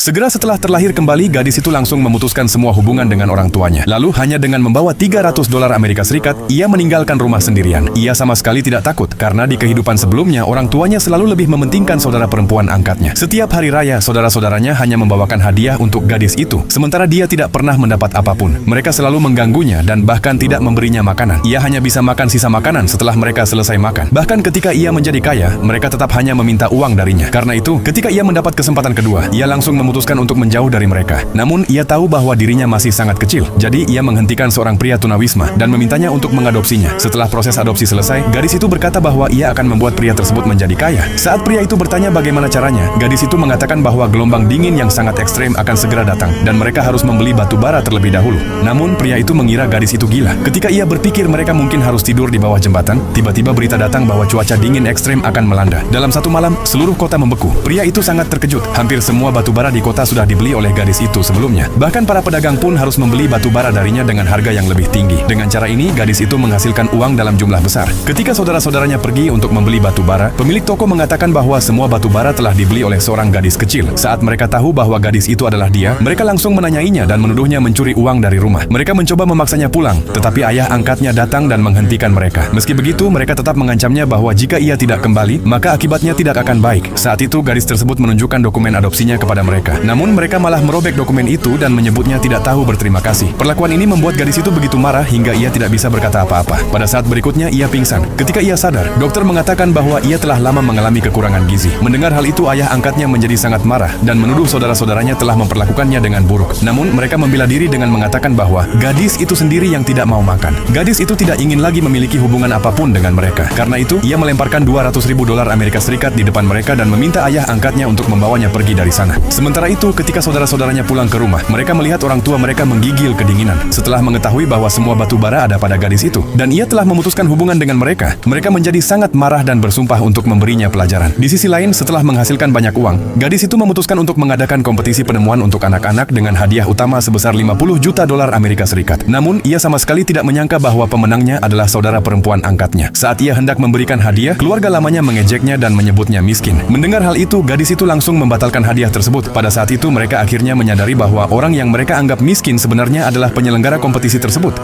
Segera setelah terlahir kembali, gadis itu langsung memutuskan semua hubungan dengan orang tuanya. Lalu hanya dengan membawa $300 Amerika Serikat, ia meninggalkan rumah sendirian. Ia sama sekali tidak takut, karena di kehidupan sebelumnya orang tuanya selalu lebih mementingkan saudara perempuan angkatnya. Setiap hari raya, saudara-saudaranya hanya membawakan hadiah untuk gadis itu, sementara dia tidak pernah mendapat apapun. Mereka selalu mengganggunya dan bahkan tidak memberinya makanan. Ia hanya bisa makan sisa makanan setelah mereka selesai makan. Bahkan ketika ia menjadi kaya, mereka tetap hanya meminta uang darinya. Karena itu, ketika ia mendapat kesempatan kedua, ia langsung memutuskan untuk menjauh dari mereka. Namun, ia tahu bahwa dirinya masih sangat kecil. Jadi, ia menghentikan seorang pria tunawisma dan memintanya untuk mengadopsinya. Setelah proses adopsi selesai, gadis itu berkata bahwa ia akan membuat pria tersebut menjadi kaya. Saat pria itu bertanya bagaimana caranya, gadis itu mengatakan bahwa gelombang dingin yang sangat ekstrem akan segera datang dan mereka harus membeli batu bara terlebih dahulu. Namun, pria itu mengira gadis itu gila. Ketika ia berpikir mereka mungkin harus tidur di bawah jembatan, tiba-tiba berita datang bahwa cuaca dingin ekstrem akan melanda. Dalam satu malam, seluruh kota membeku. Pria itu sangat terkejut. Hampir semua batu bara di kota sudah dibeli oleh gadis itu sebelumnya. Bahkan para pedagang pun harus membeli batu bara darinya dengan harga yang lebih tinggi. Dengan cara ini, gadis itu menghasilkan uang dalam jumlah besar. Ketika saudara-saudaranya pergi untuk membeli batu bara, pemilik toko mengatakan bahwa semua batu bara telah dibeli oleh seorang gadis kecil. Saat mereka tahu bahwa gadis itu adalah dia, mereka langsung menanyainya dan menuduhnya mencuri uang dari rumah. Mereka mencoba memaksanya pulang, tetapi ayah angkatnya datang dan menghentikan mereka. Meski begitu, mereka tetap mengancamnya bahwa jika ia tidak kembali, maka akibatnya tidak akan baik. Saat itu, gadis tersebut menunjukkan dokumen adopsinya kepada mereka. Namun, mereka malah merobek dokumen itu dan menyebutnya tidak tahu berterima kasih. Perlakuan ini membuat gadis itu begitu marah hingga ia tidak bisa berkata apa-apa. Pada saat berikutnya, ia pingsan. Ketika ia sadar, dokter mengatakan bahwa ia telah lama mengalami kekurangan gizi. Mendengar hal itu, ayah angkatnya menjadi sangat marah dan menuduh saudara-saudaranya telah memperlakukannya dengan buruk. Namun, mereka membela diri dengan mengatakan bahwa gadis itu sendiri yang tidak mau makan. Gadis itu tidak ingin lagi memiliki hubungan apapun dengan mereka. Karena itu, ia melemparkan $200.000 Amerika Serikat di depan mereka dan meminta ayah angkatnya untuk membawanya pergi dari sana. Sementara itu, ketika saudara-saudaranya pulang ke rumah, mereka melihat orang tua mereka menggigil kedinginan. Setelah mengetahui bahwa semua batu bara ada pada gadis itu, dan ia telah memutuskan hubungan dengan mereka, mereka menjadi sangat marah dan bersumpah untuk memberinya pelajaran. Di sisi lain, setelah menghasilkan banyak uang, gadis itu memutuskan untuk mengadakan kompetisi penemuan untuk anak-anak dengan hadiah utama sebesar $50 juta Amerika Serikat. Namun, ia sama sekali tidak menyangka bahwa pemenangnya adalah saudara perempuan angkatnya. Saat ia hendak memberikan hadiah, keluarga lamanya mengejeknya dan menyebutnya miskin. Mendengar hal itu, gadis itu langsung membatalkan hadiah tersebut. Pada saat itu, mereka akhirnya menyadari bahwa orang yang mereka anggap miskin sebenarnya adalah penyelenggara kompetisi tersebut.